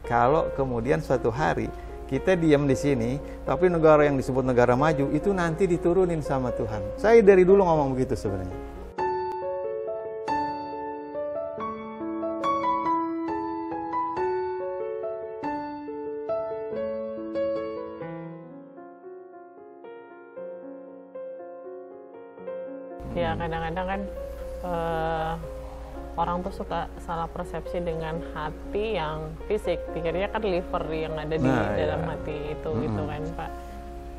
kalau kemudian suatu hari kita diam di sini, tapi negara yang disebut negara maju itu nanti diturunin sama Tuhan. Saya dari dulu ngomong begitu sebenarnya. Ya kadang-kadang kan orang tuh suka salah persepsi dengan hati yang fisik, pikirnya kan liver yang ada di dalam hati itu gitu kan Pak.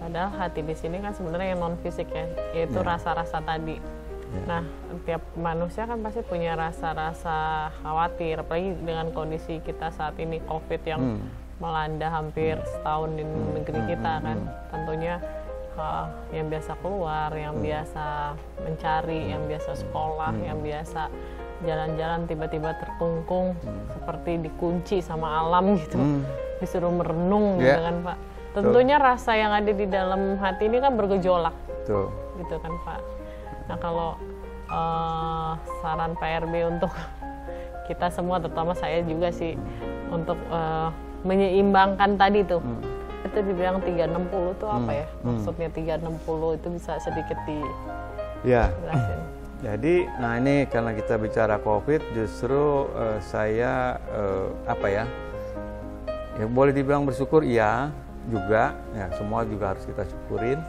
Padahal hati di sini kan sebenarnya yang non fisik ya, yaitu rasa-rasa tadi. Nah tiap manusia kan pasti punya rasa-rasa khawatir, apalagi dengan kondisi kita saat ini COVID yang melanda hampir setahun di negeri kita kan. Tentunya yang biasa keluar, yang biasa mencari, yang biasa sekolah, yang biasa jalan-jalan tiba-tiba terkungkung seperti dikunci sama alam gitu, disuruh merenung gitu kan Pak. Tentunya rasa yang ada di dalam hati ini kan bergejolak, gitu kan Pak. Nah kalau saran Pak RB untuk kita semua, terutama saya juga sih, untuk menyeimbangkan tadi tuh, itu dibilang 360 tuh apa ya? Maksudnya 360 itu bisa sedikit dijelasin. Jadi, nah ini karena kita bicara COVID, justru saya ya boleh dibilang bersyukur, iya juga, ya semua juga harus kita syukurin,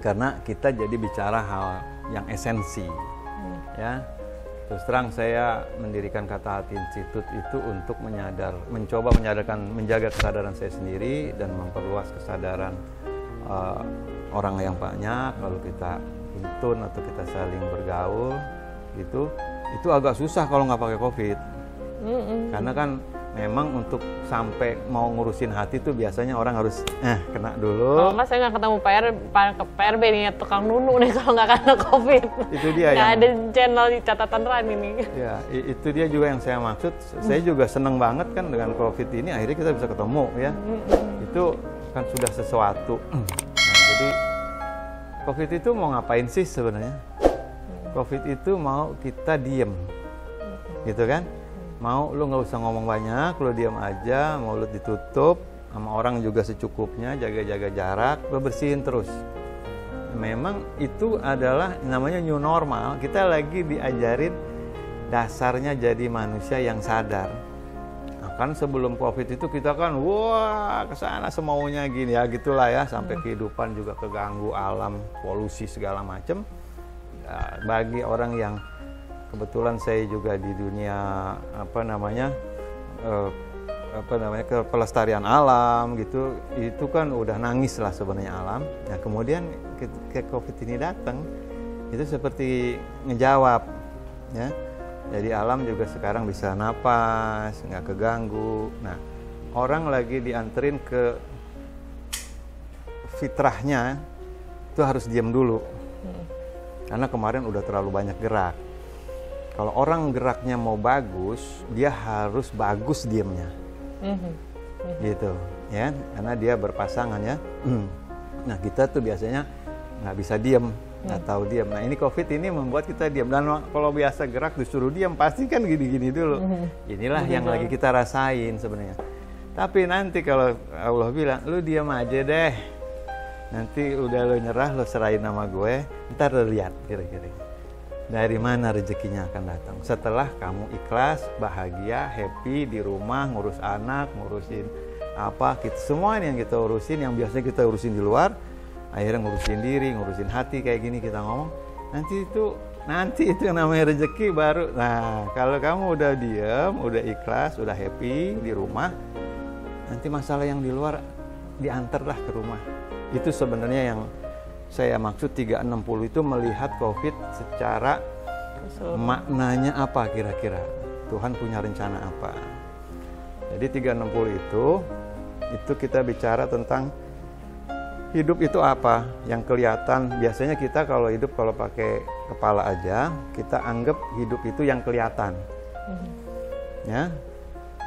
karena kita jadi bicara hal yang esensi, ya. Terus terang saya mendirikan Kata Hati Institute itu untuk mencoba menjaga kesadaran saya sendiri dan memperluas kesadaran orang yang banyak. Kalau kita intun atau kita saling bergaul gitu, itu agak susah kalau nggak pakai COVID. Karena kan memang untuk sampai mau ngurusin hati tuh biasanya orang harus kena dulu. Kalau nggak saya nggak ketemu Pak RB nih, tukang nunu nih kalau nggak kena COVID. Itu dia nggak ada channel di catatan Rani nih. Ya, itu dia juga yang saya maksud. Saya juga seneng banget kan dengan COVID ini, akhirnya kita bisa ketemu ya. Itu kan sudah sesuatu. Nah, jadi COVID itu mau ngapain sih sebenarnya? COVID itu mau kita diem, gitu kan? Mau lu nggak usah ngomong banyak, lu diam aja, mulut ditutup, sama orang juga secukupnya, jaga-jaga jarak, lu bersihin terus. Memang itu adalah namanya new normal. Kita lagi diajarin dasarnya jadi manusia yang sadar. Kan sebelum COVID itu kita kan kesana semaunya gini ya, gitulah ya, sampai kehidupan juga keganggu, alam, polusi segala macem. Bagi orang yang kebetulan saya juga di dunia pelestarian alam gitu, itu kan udah nangis lah sebenarnya alam. Nah kemudian ke COVID ini datang, itu seperti ngejawab ya. Jadi alam juga sekarang bisa napas, nggak keganggu. Nah, orang lagi dianterin ke fitrahnya, itu harus diam dulu. Karena kemarin udah terlalu banyak gerak. Kalau orang geraknya mau bagus, dia harus bagus diamnya. Gitu, ya. Karena dia berpasangan ya. Nah, kita tuh biasanya nggak bisa diam. Nggak tahu diam. Nah ini COVID ini membuat kita diam, dan kalau biasa gerak disuruh diam pasti kan gini-gini dulu. Inilah yang lagi kita rasain sebenarnya. Tapi nanti kalau Allah bilang, lu diam aja deh, nanti udah lu nyerah, lu serahin nama gue, ntar lu lihat kira-kira dari mana rezekinya akan datang. Setelah kamu ikhlas, bahagia, happy di rumah, ngurus anak, ngurusin apa, semua yang kita urusin, yang biasanya kita urusin di luar, akhirnya ngurusin diri, ngurusin hati kayak gini kita ngomong. Nanti itu yang namanya rezeki baru. Nah, kalau kamu udah diam, udah ikhlas, udah happy di rumah, nanti masalah yang di luar diantarlah ke rumah. Itu sebenarnya yang saya maksud 360 itu, melihat COVID secara maknanya apa kira-kira. Tuhan punya rencana apa. Jadi 360 itu kita bicara tentang hidup itu apa yang kelihatan. Biasanya kita kalau hidup, kalau pakai kepala aja, kita anggap hidup itu yang kelihatan. Ya.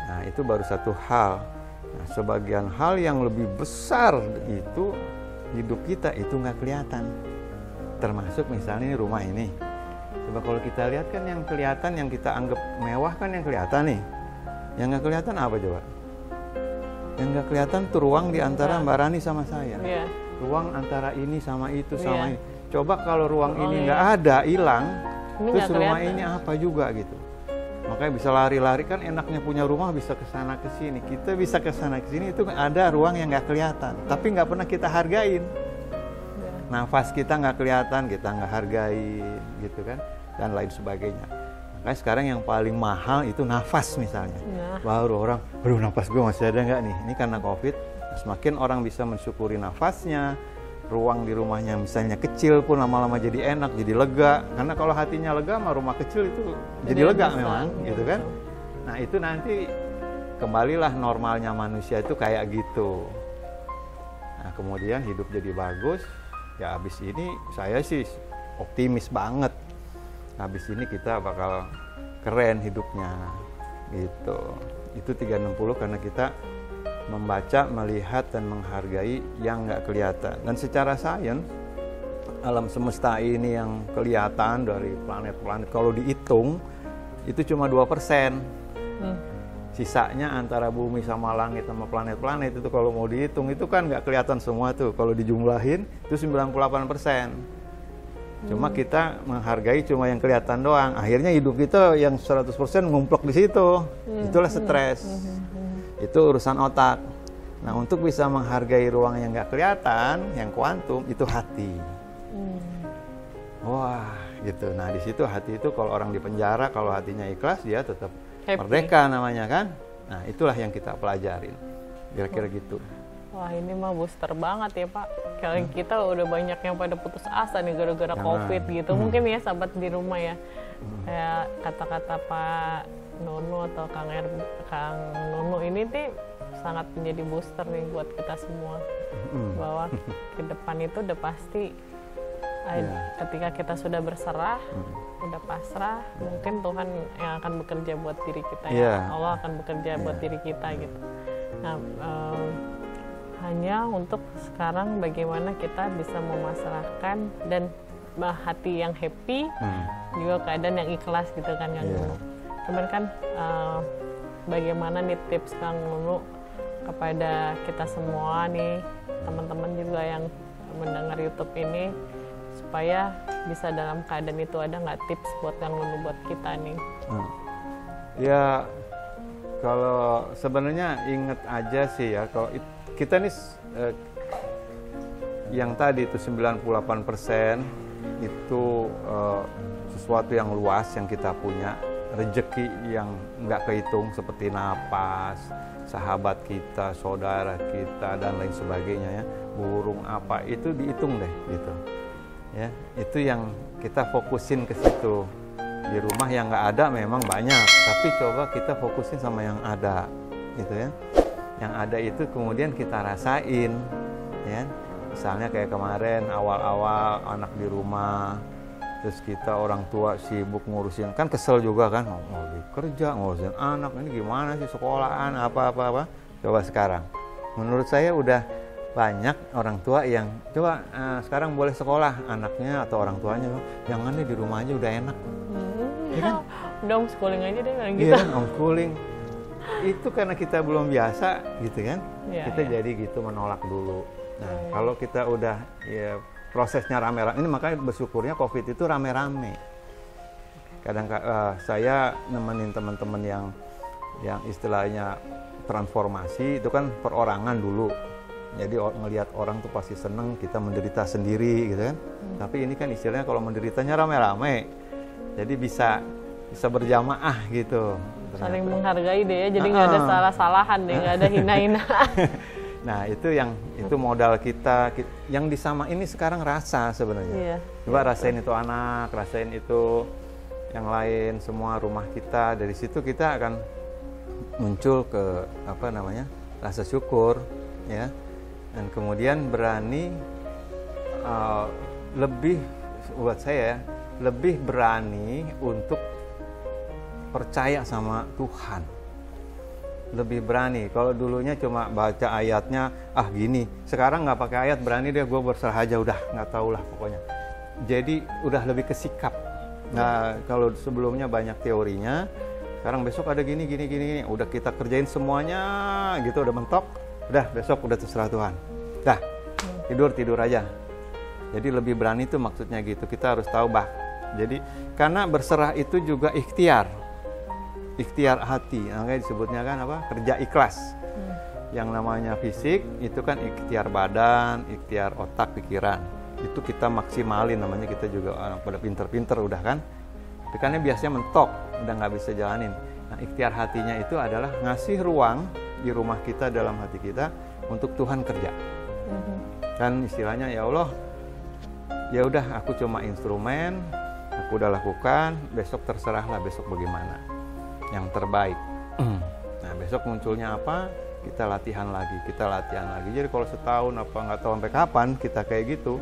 Nah, itu baru satu hal. Nah, sebagian hal yang lebih besar itu hidup kita itu nggak kelihatan. Termasuk misalnya rumah ini. Coba kalau kita lihat kan yang kelihatan, yang kita anggap mewah kan yang kelihatan nih. Yang nggak kelihatan apa coba? Yang nggak kelihatan tuh ruang di antara Mbak Rani sama saya. Iya. Ruang antara ini sama itu sama Iya. ini. Coba kalau ruang ini iya. nggak ada, hilang, Ini terus nggak rumah kelihatan. ini apa juga gitu. Makanya bisa lari-lari, kan enaknya punya rumah, bisa ke sana ke sini. Kita bisa ke sana ke sini, itu ada ruang yang nggak kelihatan, tapi nggak pernah kita hargain. Iya. Nafas kita nggak kelihatan, kita nggak hargain gitu kan, dan lain sebagainya. Makanya sekarang yang paling mahal itu nafas misalnya. Nah. Baru orang, aduh nafas gue masih ada nggak nih? Ini karena COVID, semakin orang bisa mensyukuri nafasnya, ruang di rumahnya misalnya kecil pun lama-lama jadi enak, jadi lega. Karena kalau hatinya lega, mah rumah kecil itu jadi lega bisa, memang, gitu kan? Nah itu nanti kembalilah normalnya manusia itu kayak gitu. Nah kemudian hidup jadi bagus. Ya abis ini saya sih optimis banget. Habis ini kita bakal keren hidupnya gitu. Itu 360 karena kita membaca, melihat, dan menghargai yang nggak kelihatan. Dan secara sains, alam semesta ini yang kelihatan dari planet-planet, kalau dihitung, itu cuma 2%. Sisanya antara bumi sama langit sama planet-planet itu kalau mau dihitung, itu kan nggak kelihatan semua tuh. Kalau dijumlahin, itu 98%. Cuma kita menghargai cuma yang kelihatan doang. Akhirnya hidup kita yang 100% ngumplok di situ. Itulah stres. Itu urusan otak. Nah, untuk bisa menghargai ruang yang nggak kelihatan, yang kuantum, itu hati. Wah, gitu. Nah, di situ hati itu kalau orang di penjara, kalau hatinya ikhlas, dia tetap Happy. merdeka namanya kan. Nah, itulah yang kita pelajarin. Kira-kira gitu. Wah ini mah booster banget ya Pak. Kalau kita udah banyak yang pada putus asa nih gara-gara COVID gitu. Mungkin ya sahabat di rumah ya. Kayak kata-kata Pak Nono atau Kang Nono ini tuh sangat menjadi booster nih buat kita semua. Bahwa ke depan itu udah pasti ketika kita sudah berserah, udah pasrah, mungkin Tuhan yang akan bekerja buat diri kita ya. Allah akan bekerja buat diri kita gitu. Nah, hanya untuk sekarang bagaimana kita bisa memasrahkan dan hati yang happy, juga keadaan yang ikhlas gitu kan Kang Nunu. Cuman kan bagaimana nih tips Kang Nunu kepada kita semua nih, teman-teman juga yang mendengar YouTube ini, supaya bisa dalam keadaan itu, ada nggak tips buat Kang Nunu buat kita nih? Ya kalau sebenarnya inget aja sih ya, kalau kita nih yang tadi itu 98% itu sesuatu yang luas yang kita punya, rezeki yang nggak kehitung seperti napas, sahabat kita, saudara kita, dan lain sebagainya ya, burung apa itu dihitung deh gitu ya. Itu yang kita fokusin ke situ. Di rumah yang nggak ada memang banyak, tapi coba kita fokusin sama yang ada gitu ya. Yang ada itu kemudian kita rasain ya. Misalnya kayak kemarin awal-awal anak di rumah, terus kita orang tua sibuk ngurusin, kan kesel juga kan, mau kerja, ngurusin anak, ini gimana sih sekolahan, apa-apa. Coba sekarang, menurut saya udah banyak orang tua yang coba sekarang boleh sekolah anaknya atau orang tuanya, jangan deh di rumah aja udah enak. Ya kan? Udah homeschooling aja deh kayak gitu. Iya, homeschooling. Itu karena kita belum biasa gitu kan, kita jadi gitu menolak dulu. Nah, kalau kita udah ya prosesnya rame-rame, ini makanya bersyukurnya COVID itu rame-rame. Kadang saya nemenin teman-teman yang istilahnya transformasi, itu kan perorangan dulu. Jadi ngelihat orang tuh pasti seneng, kita menderita sendiri gitu kan. Tapi ini kan istilahnya kalau menderitanya rame-rame, jadi bisa berjamaah gitu. Saling menghargai deh ya, jadi nggak ada salah-salahan deh, nggak ada hina-hina. Nah itu modal kita yang disama ini sekarang rasa sebenarnya. Coba rasain itu anak, rasain itu yang lain, semua rumah kita. Dari situ kita akan muncul ke rasa syukur ya. Dan kemudian berani lebih, buat saya lebih berani untuk percaya sama Tuhan, lebih berani. Kalau dulunya cuma baca ayatnya, gini, sekarang nggak pakai ayat, berani deh gue berserah aja, udah nggak tahu lah pokoknya. Jadi udah lebih ke sikap. Nah kalau sebelumnya banyak teorinya, sekarang besok ada gini, udah kita kerjain semuanya gitu, udah mentok. udah besok udah terserah Tuhan. Dah, tidur aja. Jadi lebih berani itu maksudnya gitu. Kita harus tahu jadi karena berserah itu juga ikhtiar hati, makanya disebutnya kan apa? Kerja ikhlas. Yang namanya fisik itu kan ikhtiar badan, ikhtiar otak, pikiran. Itu kita maksimalin, namanya kita juga orang pada pinter-pinter udah kan. Tapi kan biasanya mentok, udah nggak bisa jalanin. Nah, ikhtiar hatinya itu adalah ngasih ruang di rumah kita, dalam hati kita untuk Tuhan kerja. Kan istilahnya, ya Allah, ya udah aku cuma instrumen, aku udah lakukan, besok terserahlah besok bagaimana. Yang terbaik. Nah, besok munculnya apa? Kita latihan lagi. Jadi kalau setahun apa nggak tahu sampai kapan kita kayak gitu,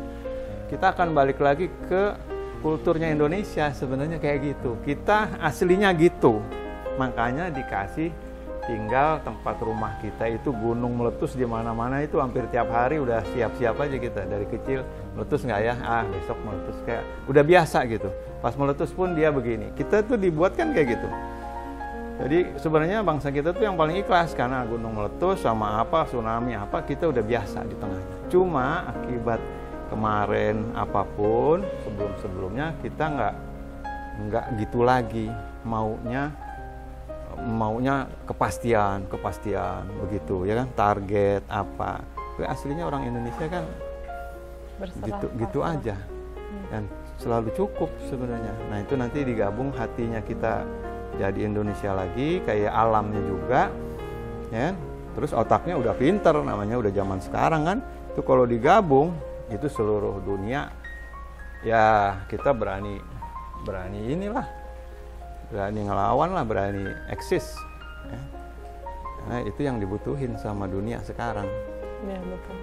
kita akan balik lagi ke kulturnya Indonesia sebenarnya kayak gitu. Kita aslinya gitu. Makanya dikasih tinggal tempat rumah kita itu gunung meletus di mana-mana, itu hampir tiap hari udah siap-siap aja kita dari kecil. Meletus nggak ya? Besok meletus, kayak udah biasa gitu. Pas meletus pun dia begini. Kita tuh dibuat kan kayak gitu. Jadi sebenarnya bangsa kita tuh yang paling ikhlas, karena gunung meletus sama apa, tsunami apa, kita udah biasa di tengahnya. Cuma akibat kemarin apapun sebelumnya kita nggak gitu lagi, maunya kepastian begitu ya kan, target apa. Aslinya orang Indonesia kan gitu aja dan selalu cukup sebenarnya. Nah itu nanti digabung hatinya kita jadi Indonesia lagi, kayak alamnya juga, ya. Terus otaknya udah pinter, namanya udah zaman sekarang kan. Itu kalau digabung, itu seluruh dunia, ya kita berani inilah, berani ngelawan lah, berani eksis. Ya. Nah itu yang dibutuhin sama dunia sekarang. Ya betul.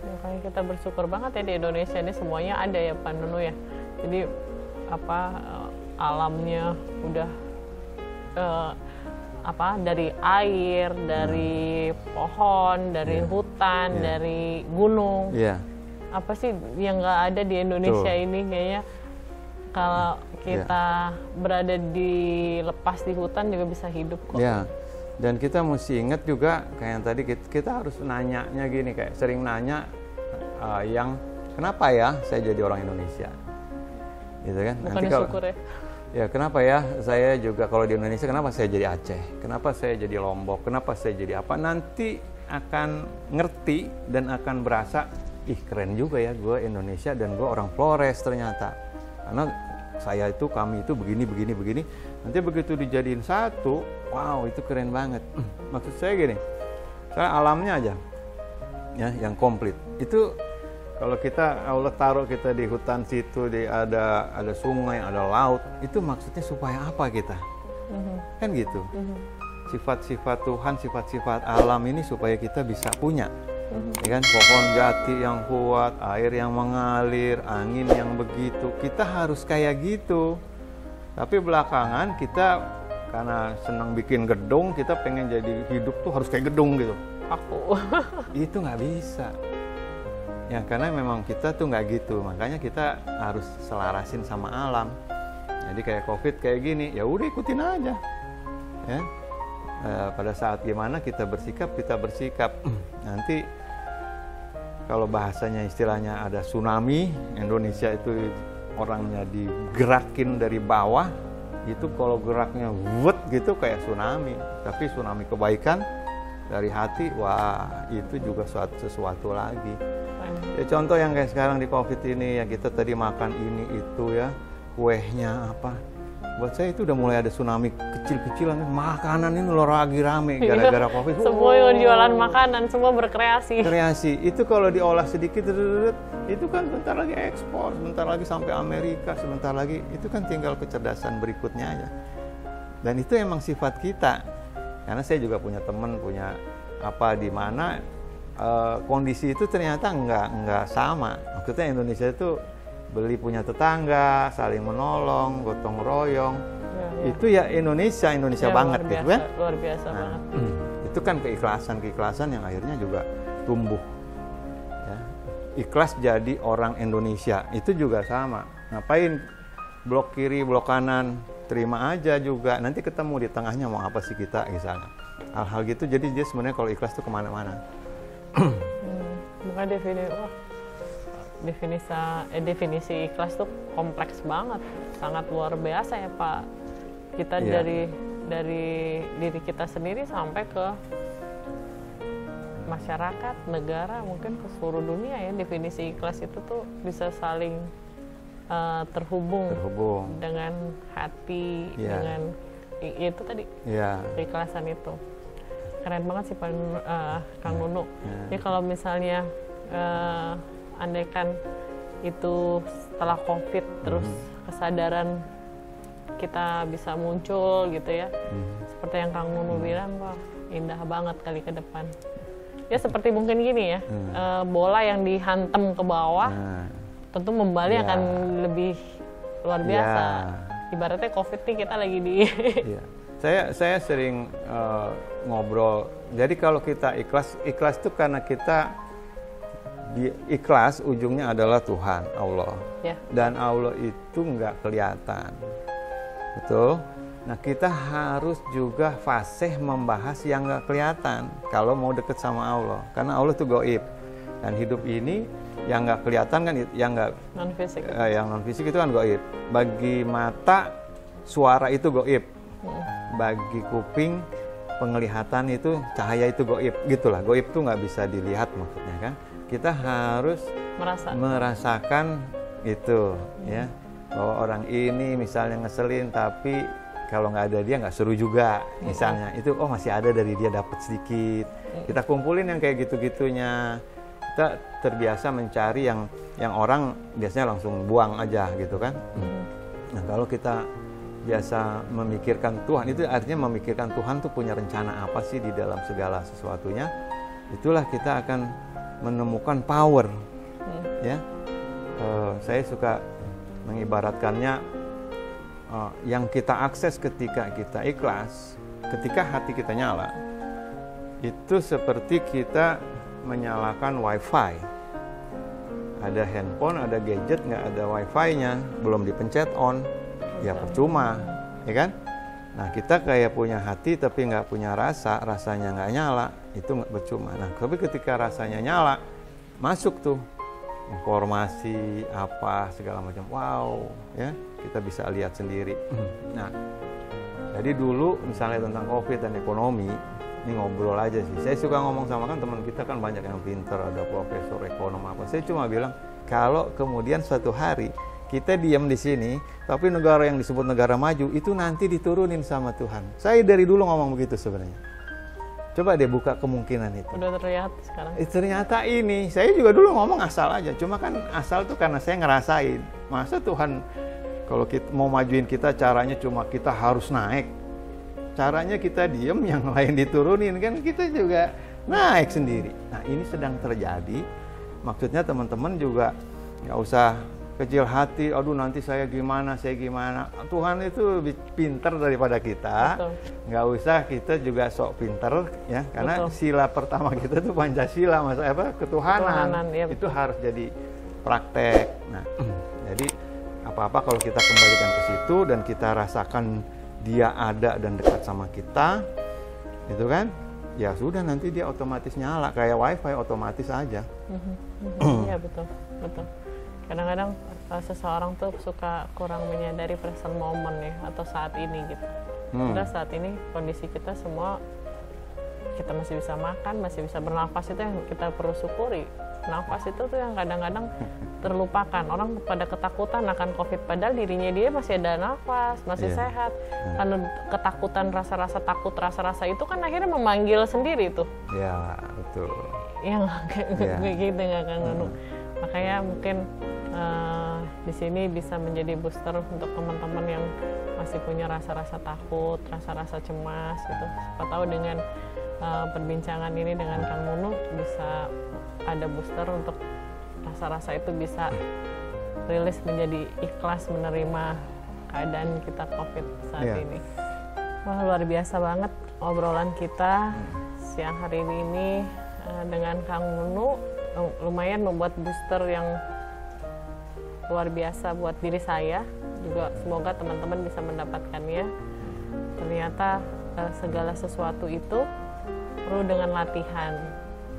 Makanya kita bersyukur banget ya di Indonesia ini semuanya ada ya Pak Nunu ya. Jadi alamnya udah dari air, dari pohon, dari hutan, dari gunung. Apa sih yang nggak ada di Indonesia ini kayaknya. Kalau kita berada lepas di hutan juga bisa hidup kok. Dan kita mesti ingat juga kayak yang tadi kita harus nanyanya gini, kayak sering nanya yang kenapa ya saya jadi orang Indonesia, gitu kan? Bukan syukur ya. Ya kenapa ya saya juga kalau di Indonesia, kenapa saya jadi Aceh, kenapa saya jadi Lombok, kenapa saya jadi apa, nanti akan ngerti dan akan berasa, keren juga ya gue Indonesia dan gue orang Flores ternyata, karena kami itu begini, nanti begitu dijadiin satu, wow itu keren banget. Maksud saya gini, saya alamnya aja ya yang komplit itu. Kalau Allah taruh kita di hutan situ, ada sungai, ada laut, itu maksudnya supaya apa kita? Kan gitu. Sifat-sifat Tuhan, sifat-sifat alam ini supaya kita bisa punya. Ya kan? Pohon jati yang kuat, air yang mengalir, angin yang begitu. Kita harus kayak gitu. Tapi belakangan kita karena senang bikin gedung, kita pengen jadi hidup tuh harus kayak gedung gitu. Itu nggak bisa. Ya karena memang kita tuh nggak gitu, makanya kita harus selarasin sama alam. Jadi kayak COVID kayak gini, ya udah ikutin aja. Ya. Pada saat gimana kita bersikap. Nanti kalau bahasanya istilahnya ada tsunami, Indonesia itu orangnya digerakin dari bawah, itu kalau geraknya gitu kayak tsunami. Tapi tsunami kebaikan dari hati, wah itu juga sesuatu lagi. Ya contoh yang kayak sekarang di COVID ini, ya kita tadi makan ini itu ya, kuehnya apa. Buat saya itu udah mulai ada tsunami kecil-kecilan, makanan ini lagi rame gara-gara COVID. Semua yang jualan makanan, semua berkreasi. Itu kalau diolah sedikit, itu kan bentar lagi ekspor, bentar lagi sampai Amerika, sebentar lagi, itu kan tinggal kecerdasan berikutnya aja. Dan itu emang sifat kita. Karena saya juga punya teman, punya apa di mana kondisi itu ternyata nggak sama. Maksudnya Indonesia itu beli punya tetangga, saling menolong, gotong royong. Itu ya Indonesia banget gitu kan. Luar biasa banget. Itu kan keikhlasan yang akhirnya juga tumbuh. Ya. Ikhlas jadi orang Indonesia itu juga sama. Ngapain blok kiri, blok kanan, terima aja juga. Nanti ketemu di tengahnya mau apa sih kita misalnya. Hal-hal gitu, jadi dia sebenarnya kalau ikhlas tuh kemana-mana. Makanya definisi ikhlas tuh kompleks banget, sangat luar biasa ya Pak. Kita dari diri kita sendiri sampai ke masyarakat, negara, mungkin ke seluruh dunia ya, definisi ikhlas itu tuh bisa saling terhubung dengan hati, dengan itu tadi, keikhlasan itu. Keren banget sih Pak Kang Nunu. Ya kalau misalnya andaikan itu setelah COVID terus kesadaran kita bisa muncul gitu ya, seperti yang Kang Nunu bilang, wah indah banget kali ke depan. Ya seperti mungkin gini ya, bola yang dihantam ke bawah, tentu kembali akan lebih luar biasa. Ibaratnya COVID nih kita lagi di. Saya sering ngobrol. Jadi kalau kita ikhlas itu karena kita ikhlas ujungnya adalah Tuhan, Allah. Dan Allah itu nggak kelihatan. Betul? Nah kita harus juga fasih membahas yang nggak kelihatan kalau mau deket sama Allah. Karena Allah itu gaib. Dan hidup ini yang nggak kelihatan kan, yang nggak non-fisik. Yang non-fisik itu kan gaib. Bagi mata, suara itu gaib. Bagi kuping, penglihatan itu, cahaya itu gaib. Gitulah, gaib itu nggak bisa dilihat maksudnya kan. Kita harus merasakan itu, ya. Bahwa orang ini misalnya ngeselin, tapi kalau nggak ada dia nggak seru juga, misalnya. Itu, oh masih ada dari dia, dapat sedikit. Kita kumpulin yang kayak gitu-gitunya. Kita terbiasa mencari yang orang biasanya langsung buang aja gitu kan. Nah kalau kita biasa memikirkan Tuhan, itu artinya memikirkan Tuhan tuh punya rencana apa sih di dalam segala sesuatunya. Itulah kita akan menemukan power. Ya, saya suka mengibaratkannya, yang kita akses ketika kita ikhlas, ketika hati kita nyala, itu seperti kita menyalakan wifi. Ada handphone, ada gadget, nggak ada wifi-nya, belum dipencet on, ya percuma, ya kan? Nah kita kayak punya hati tapi nggak punya rasa, rasanya nggak nyala, itu nggak percuma. Nah tapi ketika rasanya nyala, masuk tuh informasi apa segala macam, wow, ya kita bisa lihat sendiri. Nah jadi dulu misalnya tentang COVID dan ekonomi, ini ngobrol aja sih. Saya suka ngomong sama kan teman kita kan banyak yang pinter, ada profesor ekonom apa. Saya cuma bilang kalau kemudian suatu hari kita diam di sini, tapi negara yang disebut negara maju itu nanti diturunin sama Tuhan. Saya dari dulu ngomong begitu sebenarnya. Coba deh buka kemungkinan itu. Udah terlihat sekarang. Ternyata ini, saya juga dulu ngomong asal aja. Cuma kan asal tuh karena saya ngerasain. Masa Tuhan kalau kita mau majuin kita caranya cuma kita harus naik. Caranya kita diem, yang lain diturunin, kan kita juga naik sendiri. Nah ini sedang terjadi. Maksudnya teman-teman juga nggak usah kecil hati, aduh nanti saya gimana. Tuhan itu lebih pintar daripada kita. Nggak usah kita juga sok pintar, ya. Karena sila pertama kita tuh Pancasila, ketuhanan. Itu harus jadi praktek. Nah, jadi apa-apa kalau kita kembalikan ke situ dan kita rasakan dia ada dan dekat sama kita, itu kan, ya sudah nanti dia otomatis nyala kayak wifi, otomatis aja. Iya betul. Kadang-kadang seseorang tuh suka kurang menyadari present moment ya, atau saat ini gitu. Karena saat ini kondisi kita semua, kita masih bisa makan, masih bisa bernafas, itu yang kita perlu syukuri. Nafas itu tuh yang kadang-kadang terlupakan. Orang pada ketakutan akan COVID, padahal dirinya dia masih ada nafas, masih sehat. Karena ketakutan, rasa-rasa takut, rasa-rasa itu kan akhirnya memanggil sendiri tuh. Ya, betul. Yang kayak gitu nggak kan Nunu. Makanya mungkin di sini bisa menjadi booster untuk teman-teman yang masih punya rasa-rasa takut, rasa-rasa cemas gitu. Siapa tahu dengan perbincangan ini dengan Kang Nunu bisa ada booster untuk rasa-rasa itu bisa rilis menjadi ikhlas menerima keadaan kita COVID saat ini. Wah luar biasa banget obrolan kita siang hari ini dengan Kang Nunu, lumayan membuat booster yang luar biasa buat diri saya, juga semoga teman-teman bisa mendapatkannya. Ternyata segala sesuatu itu perlu dengan latihan.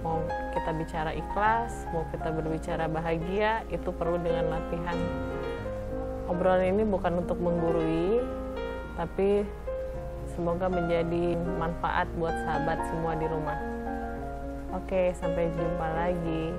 Mau kita bicara ikhlas, mau kita berbicara bahagia, itu perlu dengan latihan. Obrolan ini bukan untuk menggurui, tapi semoga menjadi manfaat buat sahabat semua di rumah. Oke, sampai jumpa lagi.